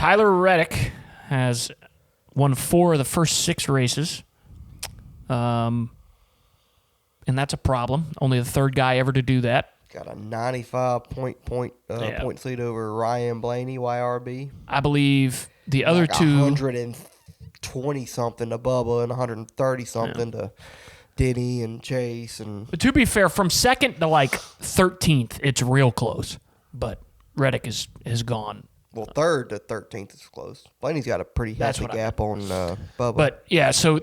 Tyler Reddick has won 4 of the first 6 races. And that's a problem. Only the third guy ever to do that. Got a 95 points lead over Ryan Blaney, YRB. I believe the other two... 120-something to Bubba and 130-something to Denny and Chase. But to be fair, from second to 13th, it's real close. But Reddick is gone. Well, third to 13th is close. Blaney's got a pretty hefty gap on Bubba. But, yeah, so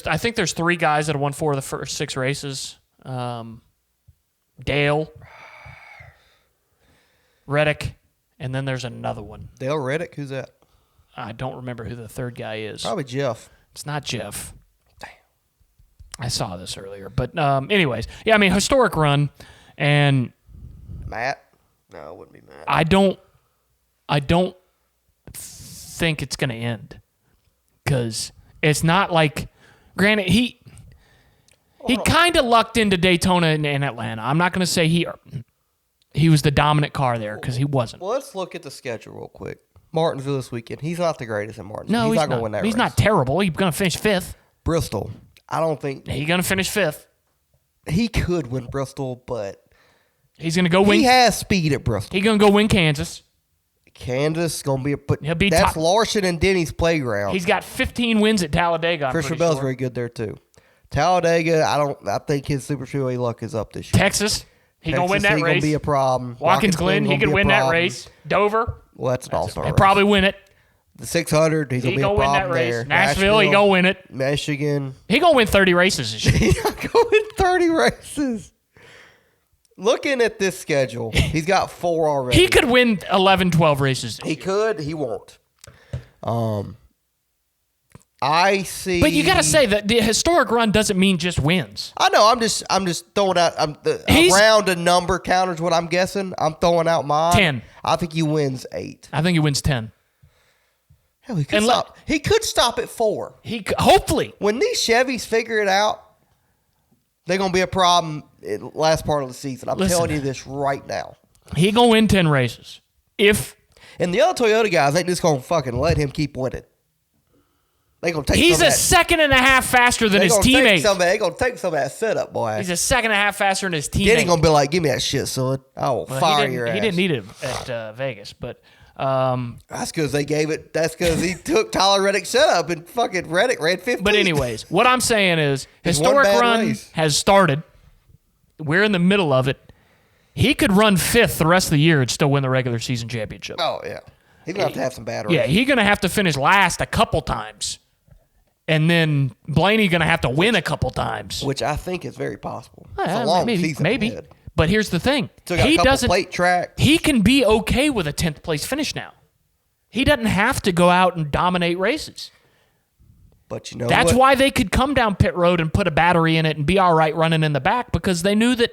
I think there's 3 guys that have won 4 of the first 6 races. Dale, Reddick, and then there's another one. Dale Reddick? Who's that? I don't remember who the third guy is. Probably Jeff. It's not Jeff. Damn. I saw this earlier. But anyways, yeah, I mean, historic run. And Matt? No, it wouldn't be Matt. I don't think it's going to end. Because it's not like, granted, he kind of lucked into Daytona and Atlanta. I'm not going to say he was the dominant car there because he wasn't. Well, let's look at the schedule real quick. Martinsville this weekend. He's not the greatest in Martinsville. No, he's not going to win that race. He's not terrible. He's going to finish 5th. Bristol. I don't think... He's going to finish 5th. He could win Bristol, but... He's going to go win... He has speed at Bristol. He's going to go win Kansas. Kansas going to be... He'll be that's top. Larson and Denny's playground. He's got 15 wins at Talladega, Christian Bell's very good there, too. Talladega, I think his Super Speedway luck is up this year. Texas, he's going to win that race. He's going to be a problem. Watkins Glen, he could win that race. Dover. Well, that's an all-star race. He'll probably win it. The 600, he's going to be a problem win that race. there. Nashville, he's going to win it. Michigan. He's going to win 30 races this year. He's going to win 30 races. Looking at this schedule, he's got 4 already. He could win 11, 12 races. He could. He won't. I see. But you got to say that the historic run doesn't mean just wins. I know. I'm just throwing out. Around a number counters what I'm guessing. I'm throwing out mine. 10. I think he wins 8. I think he wins 10. Hell, he could stop. He could stop at 4. Hopefully. When these Chevys figure it out, they're gonna be a problem in the last part of the season. I'm telling you this right now. He gonna win 10 races. And the other Toyota guys ain't just gonna fucking let him keep winning. They gonna take. He's a second and a half faster than his teammate. They gonna take some of that setup, boy. He's a second and a half faster than his teammate. Then he gonna be like, "Give me that shit, son. I will fire your ass." He didn't need it at Vegas, but that's because they gave it. That's because he took Tyler Reddick's setup and fucking Reddick ran 15. But anyways, what I'm saying is, historic run has started. We're in the middle of it. He could run 5th the rest of the year and still win the regular season championship. Oh yeah, he's gonna have to have some bad races. Yeah, he's gonna have to finish last a couple times. And then Blaney going to have to win a couple times. Which I think is very possible. It's a long season maybe. ahead. But here's the thing. He doesn't. Plate tracks. He can be okay with a 10th place finish now. He doesn't have to go out and dominate races. But you know That's why they could come down pit road and put a battery in it and be all right running in the back, because they knew that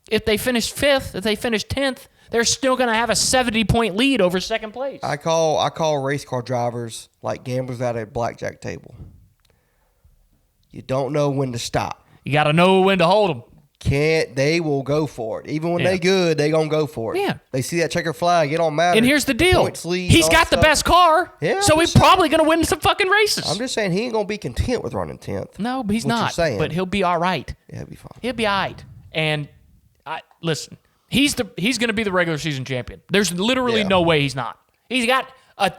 if they finished 5th, if they finished 10th, they're still going to have a 70-point lead over second place. I call race car drivers like gamblers at a blackjack table. You don't know when to stop. You got to know when to hold them. They will go for it. Even when they good, they going to go for it. Yeah. They see that checker flag, it don't matter. And here's the deal. Points, lead, he's got the best car, so he's probably going to win some fucking races. I'm just saying he ain't going to be content with running 10th. No, but he's not. But he'll be all right. Yeah, he'll be fine. He'll be all right. And listen, he's going to be the regular season champion. There's literally no way he's not. He's got a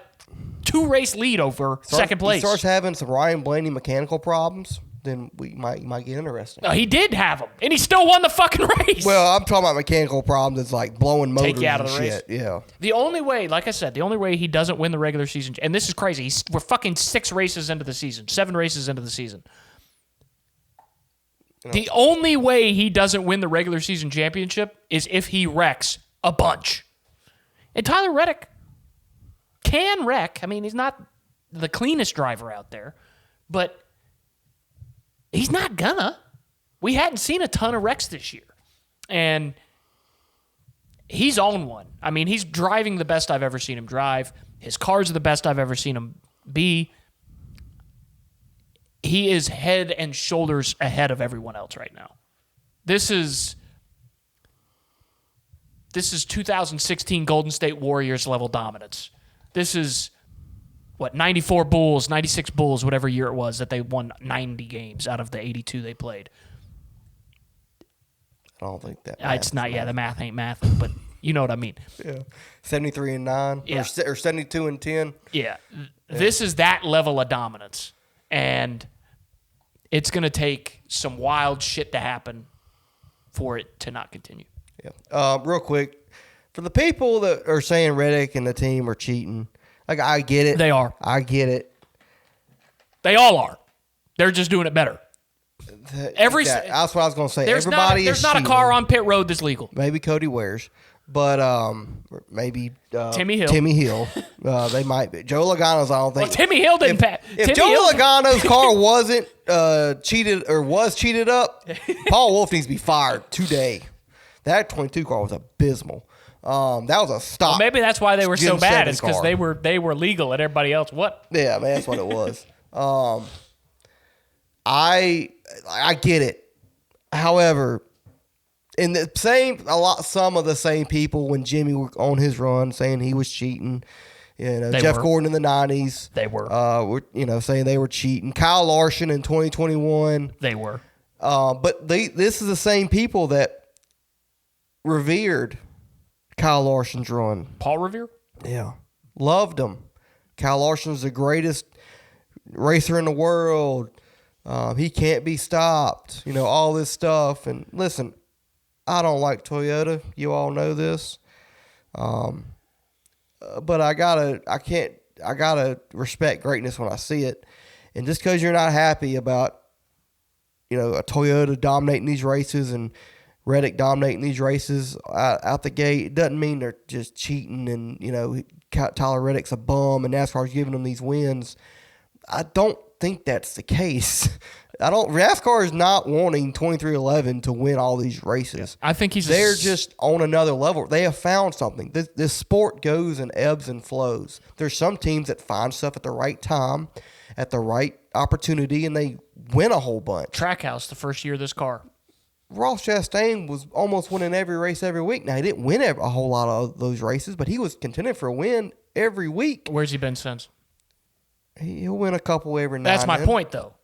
2-race lead over second place. He starts having some Ryan Blaney mechanical problems, then we might get interesting. No, he did have them, and he still won the fucking race. Well, I'm talking about mechanical problems. It's like blowing motors take you out of the and race. Shit. Yeah. The only way, like I said, the only way he doesn't win the regular season, and this is crazy. We're fucking 6 races into the season, 7 races into the season. The only way he doesn't win the regular season championship is if he wrecks a bunch. And Tyler Reddick can wreck. I mean, he's not the cleanest driver out there, but he's not gonna. We hadn't seen a ton of wrecks this year. And he's on one. I mean, he's driving the best I've ever seen him drive. His cars are the best I've ever seen him be. He is head and shoulders ahead of everyone else right now. This is 2016 Golden State Warriors level dominance. This is 94 Bulls, 96 Bulls, whatever year it was that they won 90 games out of the 82 they played. I don't think that. It's not. Yeah, the math ain't math, but you know what I mean. Yeah, 73-9, Yeah. or 72-10. Yeah, this is that level of dominance, and it's going to take some wild shit to happen for it to not continue. Yeah. Real quick, for the people that are saying Reddick and the team are cheating, like I get it. They are. I get it. They all are. They're just doing it better. That's what I was going to say. There's Everybody not a car on pit road that's legal. Maybe Cody Wares, but maybe Timmy Hill. Timmy Hill. They might be. Joe Logano's. I don't think. Well, Timmy Hill didn't pass. If Joe Logano's car wasn't cheated or was cheated up, Paul Wolf needs to be fired today. That 22 car was abysmal. That was a stop. Well, maybe that's why they were so Jim bad. Severn It's because car. they were legal and everybody else what? Yeah, man, that's what it was. I get it. However, some of the same people when Jimmy was on his run saying he was cheating. Jeff Gordon in the 90s. They were. Saying they were cheating. Kyle Larson in 2021. They were. But this is the same people that revered Kyle Larson's run. Paul Revere? Yeah. Loved him. Kyle Larson's the greatest racer in the world. He can't be stopped. All this stuff. And listen, I don't like Toyota. You all know this. But I gotta respect greatness when I see it. And just because you're not happy about, a Toyota dominating these races and Reddick dominating these races out the gate, it doesn't mean they're just cheating and, Tyler Reddick's a bum and NASCAR's giving them these wins. I don't think that's the case. NASCAR is not wanting 2311 to win all these races. I think they're just on another level. They have found something. This sport goes in ebbs and flows. There's some teams that find stuff at the right time, at the right opportunity, and they win a whole bunch. Trackhouse, the first year of this car. Ross Chastain was almost winning every race every week. Now, he didn't win a whole lot of those races, but he was contending for a win every week. Where's he been since? He'll win a couple every now That's and my then. point, though.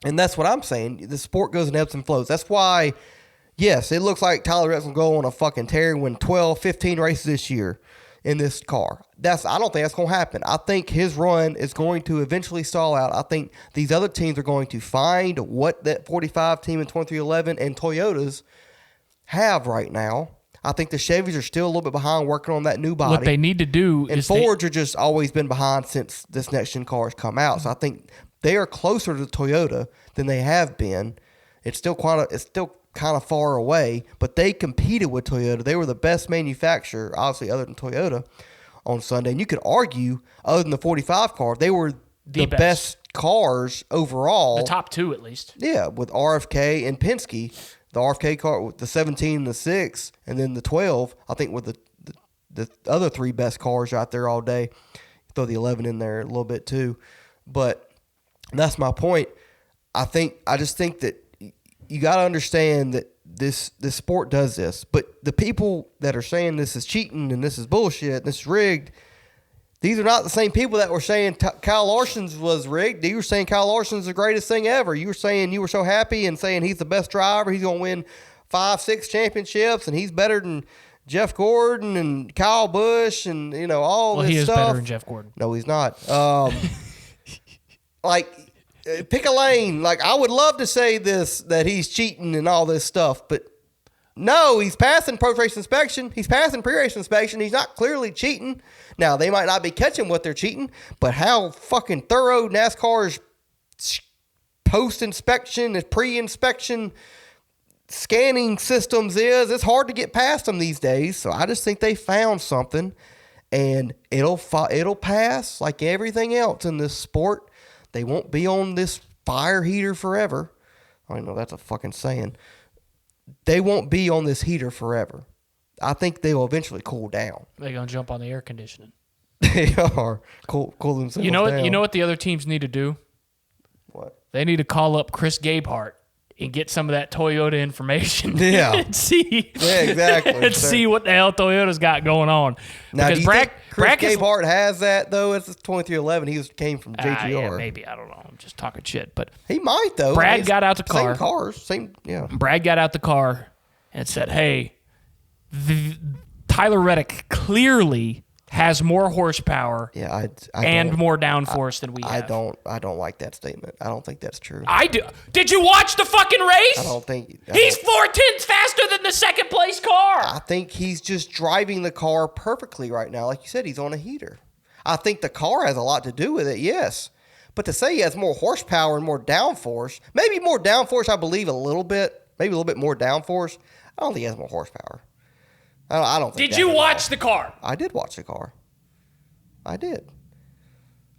And that's what I'm saying. The sport goes in ebbs and flows. That's why, yes, it looks like Tyler Reddick's going to go on a fucking tear and win 12, 15 races this year in this car. I don't think that's going to happen. I think his run is going to eventually stall out. I think these other teams are going to find what that 45 team in 2311 and Toyotas have right now. I think the Chevys are still a little bit behind working on that new body. What they need to do and is Fords are just always been behind since this next gen car has come out. So I think they are closer to Toyota than they have been. It's still kind of far away, but they competed with Toyota. They were the best manufacturer, obviously, other than Toyota on Sunday. And you could argue, other than the 45 car, they were the best cars overall. The top two, at least. Yeah, with RFK and Penske. The RFK car with the 17 and the 6, and then the 12, I think, were the other three best cars out there all day. Throw the 11 in there a little bit too. But that's my point. I just think that you got to understand that this sport does this. But the people that are saying this is cheating and this is bullshit and this is rigged, these are not the same people that were saying Kyle Larson's was rigged. You were saying Kyle Larson's the greatest thing ever. You were saying you were so happy and saying he's the best driver. He's going to win 5-6 championships and he's better than Jeff Gordon and Kyle Busch and, all this stuff. Well, he is better than Jeff Gordon. No, he's not. Pick a lane. I would love to say this, that he's cheating and all this stuff, but no, he's passing post-race inspection. He's passing pre-race inspection. He's not clearly cheating. Now, they might not be catching what they're cheating, but how fucking thorough NASCAR's post-inspection and pre-inspection scanning systems is, it's hard to get past them these days. So I just think they found something, and it'll pass like everything else in this sport. They won't be on this fire heater forever. I don't know, that's a fucking saying. They won't be on this heater forever. I think they will eventually cool down. They're going to jump on the air conditioning. They are. Cool themselves down. You know what the other teams need to do? What? They need to call up Chris Gabehart and get some of that Toyota information. Yeah. and see. Yeah, exactly. And see what the hell Toyota's got going on. Now, Because Chris Gabehart has that though. It's 2311. He came from JGR. Yeah, maybe, I don't know. I'm just talking shit, but he might though. Brad got out the car. Same cars, same yeah. Brad got out the car and said, "Hey, Tyler Reddick clearly has more horsepower and more downforce than we have." I don't like that statement. I don't think that's true. I do. Did you watch the fucking race? I don't think he's 4/10 faster than the second place car. I think he's just driving the car perfectly right now. Like you said, he's on a heater. I think the car has a lot to do with it, yes. But to say he has more horsepower and more downforce, maybe more downforce, I believe a little bit, maybe a little bit more downforce. I don't think he has more horsepower. I don't think. Did you watch the car? I did watch the car. I did.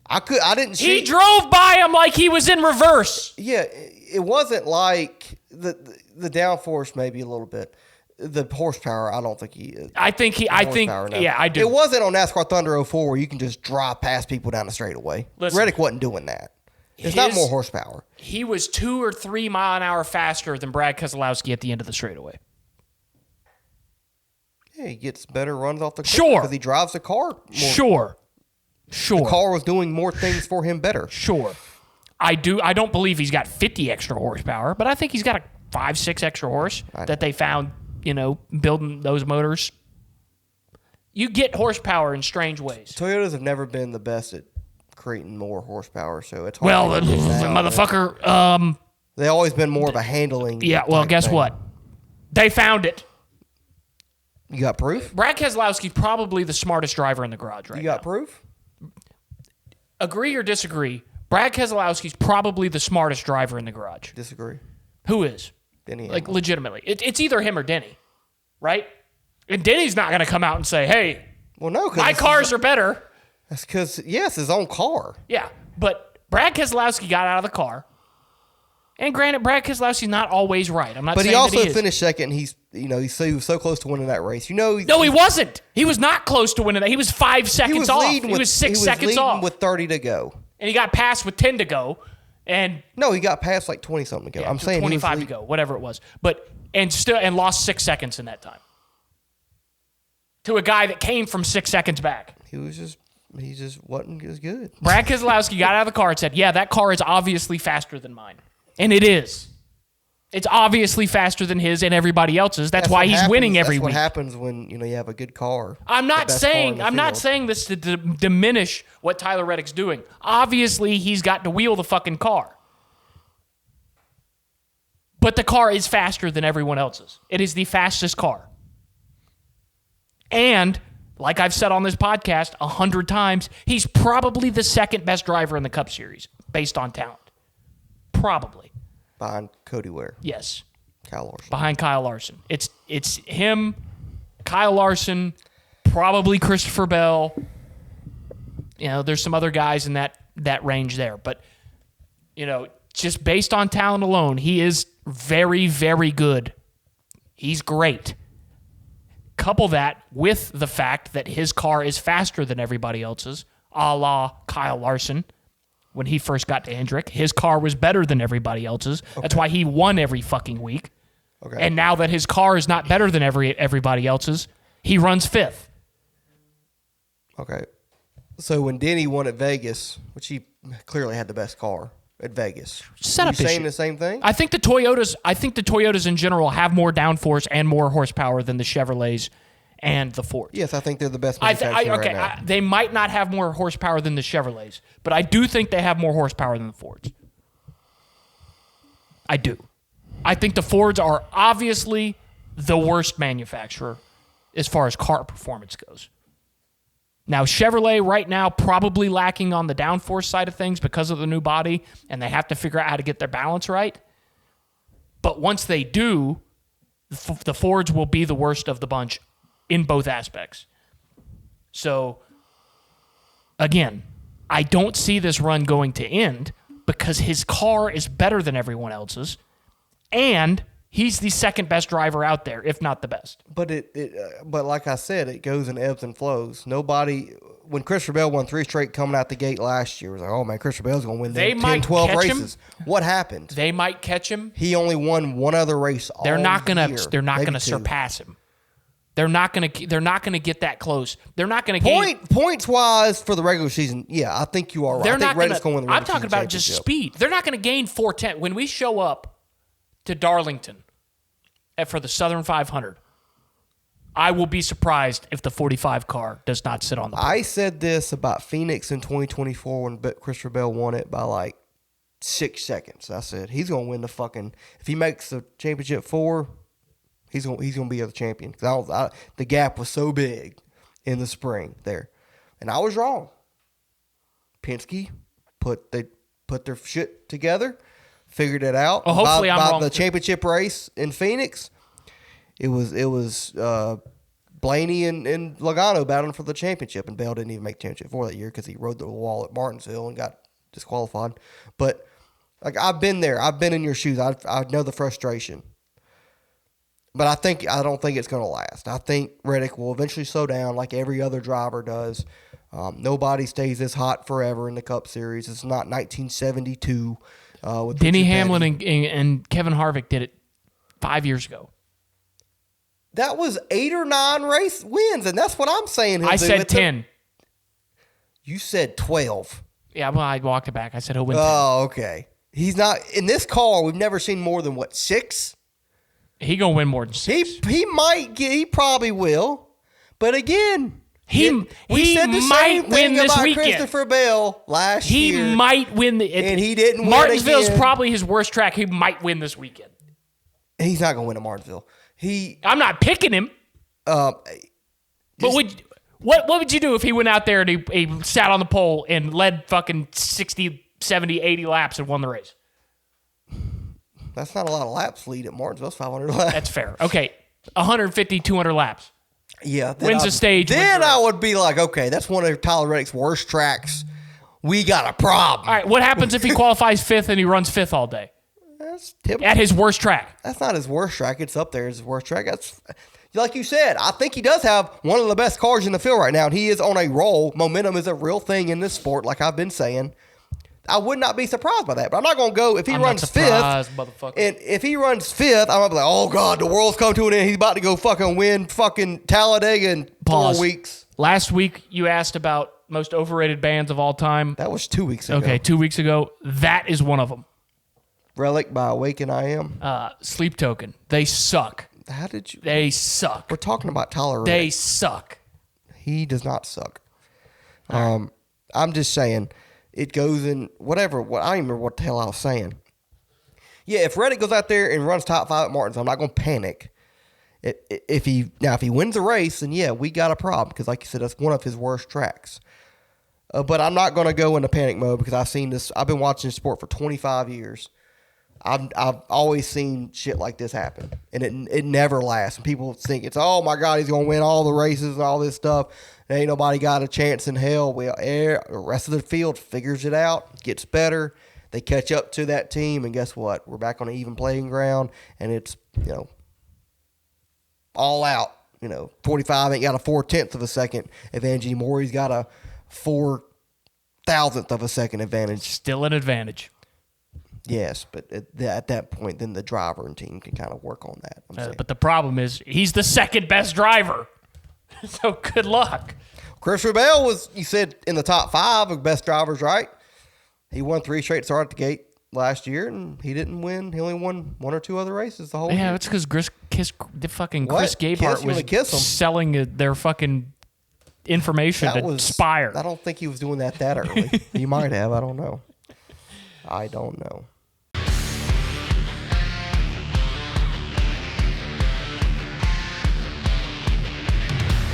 I didn't see. He drove by him like he was in reverse. Yeah, it wasn't like the downforce, maybe a little bit. The horsepower, I don't think he. I think. Yeah, I do. It wasn't on NASCAR Thunder 04 where you can just drive past people down the straightaway. Reddick wasn't doing that. It's not more horsepower. He was 2 or 3 mile an hour faster than Brad Keselowski at the end of the straightaway. Yeah, he gets better runs off the car. Sure. Because he drives the car more. Sure. The car was doing more things for him better. Sure. I don't believe he's got 50 extra horsepower, but I think he's got a 5-6 extra horse that they found, building those motors. You get horsepower in strange ways. Toyotas have never been the best at creating more horsepower, so it's hard. Well, the motherfucker. They've always been more of a handling. Yeah. Well, guess what? They found it. You got proof? Brad Keselowski probably the smartest driver in the garage right now. You got proof? Agree or disagree? Brad Keselowski's probably the smartest driver in the garage. Disagree. Who is? Denny. Like, legitimately. It's either him or Denny, right? And Denny's not going to come out and say, hey, well, no, my cars are better. That's because, yes, his own car. Yeah, but Brad Keselowski got out of the car. And granted, Brad Keselowski's not always right. I'm not saying that he is. But he also finished second. He was so close to winning that race. No, he wasn't. He was not close to winning that. He was 5 seconds off. He was 6 seconds off. With 30 to go. And he got passed with 10 to go. And no, he got past like 20 something to go. I'm saying 25 to go, whatever it was. But and lost 6 seconds in that time. To a guy that came from 6 seconds back. He just wasn't as good. Brad Keselowski got out of the car and said, "Yeah, that car is obviously faster than mine." And it is. It's obviously faster than his and everybody else's. That's why he's winning every week. That's what happens when you have a good car. I'm not saying this to diminish what Tyler Reddick's doing. Obviously, he's got to wheel the fucking car. But the car is faster than everyone else's. It is the fastest car. And like I've said on this podcast 100 times, he's probably the second best driver in the Cup Series based on talent. Probably. Behind Cody Ware. Yes. Kyle Larson. Behind Kyle Larson. It's him, Kyle Larson, probably Christopher Bell. There's some other guys in that range there. But, just based on talent alone, he is very, very good. He's great. Couple that with the fact that his car is faster than everybody else's, a la Kyle Larson. When he first got to Hendrick, his car was better than everybody else's. Okay. That's why he won every fucking week. Okay. And now that his car is not better than everybody else's, he runs fifth. Okay. So when Denny won at Vegas, which he clearly had the best car at Vegas, setup issue. Saying the same thing? I think the Toyotas in general have more downforce and more horsepower than the Chevrolets and the Fords. Yes, I think they're the best manufacturer right now. They might not have more horsepower than the Chevrolets, but I do think they have more horsepower than the Fords. I do. I think the Fords are obviously the worst manufacturer as far as car performance goes. Now, Chevrolet right now probably lacking on the downforce side of things because of the new body, and they have to figure out how to get their balance right. But once they do, the Fords will be the worst of the bunch in both aspects. So, again, I don't see this run going to end because his car is better than everyone else's, and he's the second best driver out there, if not the best. But but like I said, it goes in ebbs and flows. When Christopher Bell won 3 straight coming out the gate last year, it was like, oh man, Christopher Bell's going to win 10, 12 races. What happened? They might catch him. He only won one other race all They're not year. They're not going to surpass him. They're not gonna get that close. They're not gonna gain points wise for the regular season. Yeah, I think you are right. I think Reddick's going to win the regular I'm talking season about just speed. They're not gonna gain 410 when we show up to Darlington for the Southern 500. I will be surprised if the 45 car does not sit on the pole. I said this about Phoenix in 2024 when Christopher Bell won it by like 6 seconds. I said he's going to win the fucking. If he makes the championship 4, he's going to be the champion. Because the gap was so big in the spring there, and I was wrong. Penske put their shit together, figured it out. Well, hopefully I'm wrong. The championship race in Phoenix. It was Blaney and Logano battling for the championship, and Bell didn't even make championship for that year because he rode the wall at Martinsville and got disqualified. But like I've been there, I've been in your shoes. I know the frustration, but I don't think it's going to last. I think Reddick will eventually slow down like every other driver does. Nobody stays this hot forever in the Cup Series. It's not 1972. With Denny Richard Hamlin Petty. and Kevin Harvick did it 5 years ago. That was 8 or 9 race wins, and that's what I'm saying. I said 10. You said 12. Yeah, well, I walked it back. I said he'll win 10. Oh, okay. He's not in this car. We've never seen more than 6. He gonna win more than 6. He probably will, but again, he said the might same win thing this about weekend. Christopher Bell last year. He might win and he didn't win Martinsville's again. probably his worst track. He might win this weekend. He's not gonna win at Martinsville. I'm not picking him. But what would you do if he went out there and he sat on the pole and led fucking 60, 70, 80 laps and won the race? That's not a lot of laps lead at Martinsville. It's 500 laps. That's fair. Okay, 150, 200 laps. Yeah. Wins the stage. Then I would be like, okay, that's one of Tyler Reddick's worst tracks. We got a problem. All right, what happens if he qualifies 5th and he runs 5th all day? That's typical. At his worst track. That's not his worst track. It's up there as his worst track. That's like you said. I think he does have one of the best cars in the field right now, and he is on a roll. Momentum is a real thing in this sport, like I've been saying. I would not be surprised by that, but I'm not going to go if he runs 5th. And if he runs 5th, I'm going to be like, oh God, the world's come to an end. He's about to go fucking win fucking Talladega in 4 weeks. Last week you asked about most overrated bands of all time. That was 2 weeks ago. Okay, 2 weeks ago. That is one of them. Relic by Awaken I Am. Sleep Token. They suck. How did you? They suck. We're talking about Tyler Reddick. They suck. He does not suck. I'm just saying, it goes in whatever. I don't even remember what the hell I was saying. Yeah, if Reddick goes out there and runs top 5 at Martins, I'm not going to panic. If he wins the race, then yeah, we got a problem because, like you said, that's one of his worst tracks. But I'm not going to go into panic mode because I've seen this. I've been watching this sport for 25 years. I've always seen shit like this happen, and it never lasts. And people think it's, oh my God, he's gonna win all the races and all this stuff. There ain't nobody got a chance in hell. The rest of the field figures it out, gets better. They catch up to that team, and guess what? We're back on an even playing ground, and it's all out. 45 ain't got a 4/10 of a second advantage anymore. He's got a 4,000th of a second advantage. Still an advantage. Yes, but at that point, then the driver and team can kind of work on that. But the problem is he's the second best driver. So good luck. Christopher Bell was, you said, in the top 5 of best drivers, right? He won 3 straight start at the gate last year, and he didn't win. He only won 1 or 2 other races the whole year. Yeah, it's because Chris Gabehart was selling their fucking information to Spire. I don't think he was doing that early. He might have. I don't know.